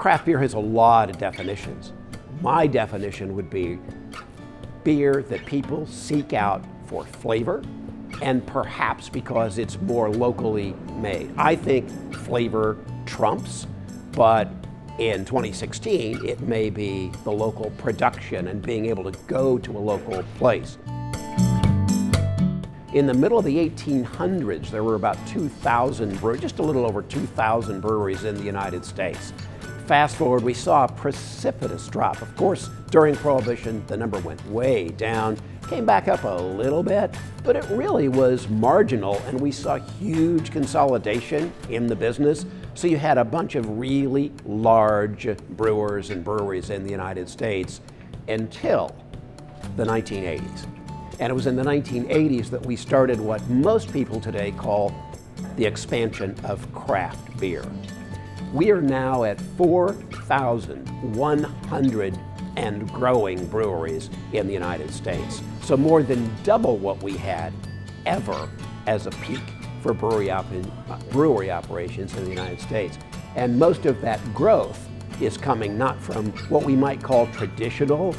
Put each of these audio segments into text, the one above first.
craft beer has a lot of definitions. My definition would be beer that people seek out for flavor and perhaps because it's more locally made. I think flavor trumps, but in 2016, it may be the local production and being able to go to a local place. In the middle of the 1800s, there were about 2,000 breweries, just a little over 2,000 breweries in the United States. Fast forward, we saw a precipitous drop. Of course, during Prohibition, the number went way down, came back up a little bit, but it really was marginal, and we saw huge consolidation in the business. So you had a bunch of really large brewers and breweries in the United States until the 1980s. And it was in the 1980s that we started what most people today call the expansion of craft beer. We are now at 4,100 and growing breweries in the United States. So more than double what we had ever as a peak for brewery operations in the United States. And most of that growth is coming not from what we might call traditional,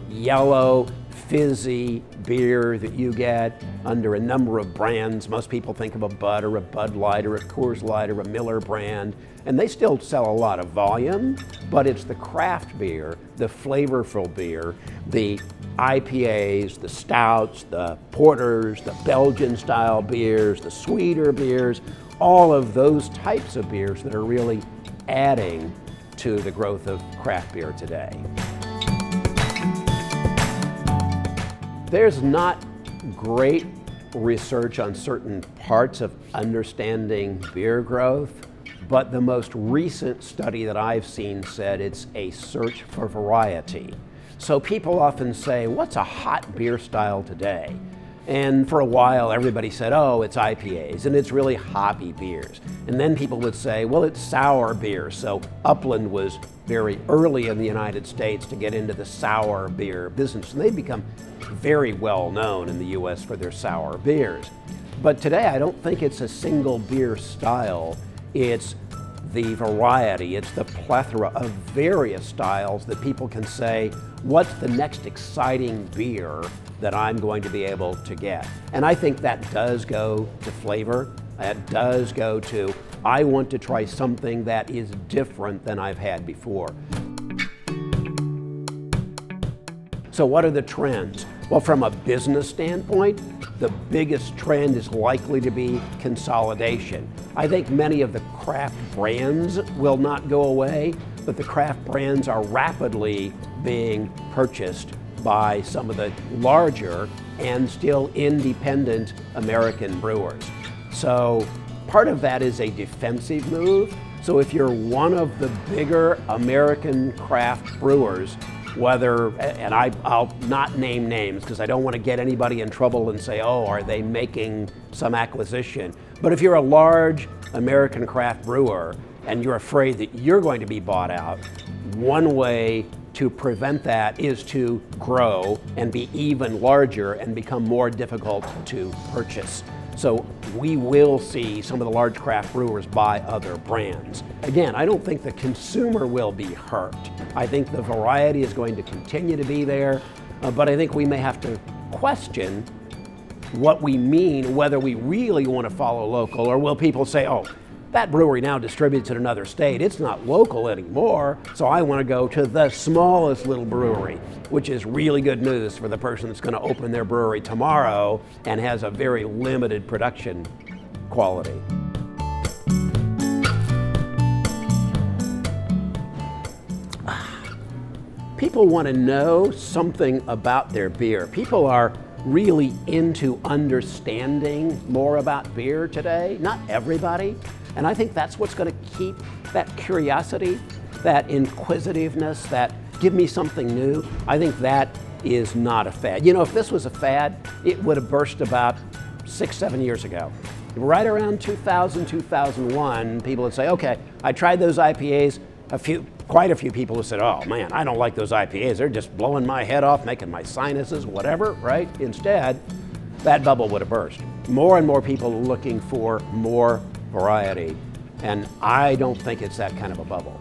yellow, fizzy beer that you get under a number of brands. Most people think of a Bud or a Bud Light or a Coors Light or a Miller brand, and they still sell a lot of volume, but it's the craft beer, the flavorful beer, the IPAs, the stouts, the porters, the Belgian style beers, the sweeter beers, all of those types of beers that are really adding to the growth of craft beer today. There's not great research on certain parts of understanding beer growth, but the most recent study that I've seen said it's a search for variety. So people often say, what's a hot beer style today? And for a while, everybody said, oh, it's IPAs, and it's really hoppy beers. And then people would say, well, it's sour beer. So Upland was very early in the United States to get into the sour beer business, and they've become very well known in the US for their sour beers. But today, I don't think it's a single beer style. It's the variety, it's the plethora of various styles that people can say, what's the next exciting beer that I'm going to be able to get? And I think that does go to flavor. That does go to, I want to try something that is different than I've had before. So what are the trends? Well, from a business standpoint, the biggest trend is likely to be consolidation. I think many of the craft brands will not go away, but the craft brands are rapidly being purchased by some of the larger and still independent American brewers. So part of that is a defensive move. So if you're one of the bigger American craft brewers, and I'll not name names because I don't want to get anybody in trouble and say, oh, are they making some acquisition? But if you're a large American craft brewer and you're afraid that you're going to be bought out, one way to prevent that is to grow and be even larger and become more difficult to purchase. So we will see some of the large craft brewers buy other brands. Again, I don't think the consumer will be hurt. I think the variety is going to continue to be there, but I think we may have to question what we mean, whether we really want to follow local, or will people say, oh, that brewery now distributes in another state. It's not local anymore, so I want to go to the smallest little brewery, which is really good news for the person that's going to open their brewery tomorrow and has a very limited production quality. People want to know something about their beer. People are really into understanding more about beer today. Not everybody. And I think that's what's going to keep that curiosity, that inquisitiveness, that give me something new. I think that is not a fad. If this was a fad, it would have burst about 6-7 years ago. Right around 2000, 2001, people would say, okay, I tried those IPAs. Quite a few people have said, oh man, I don't like those IPAs. They're just blowing my head off, making my sinuses, whatever, right? Instead, that bubble would have burst. More and more people are looking for more variety, and I don't think it's that kind of a bubble.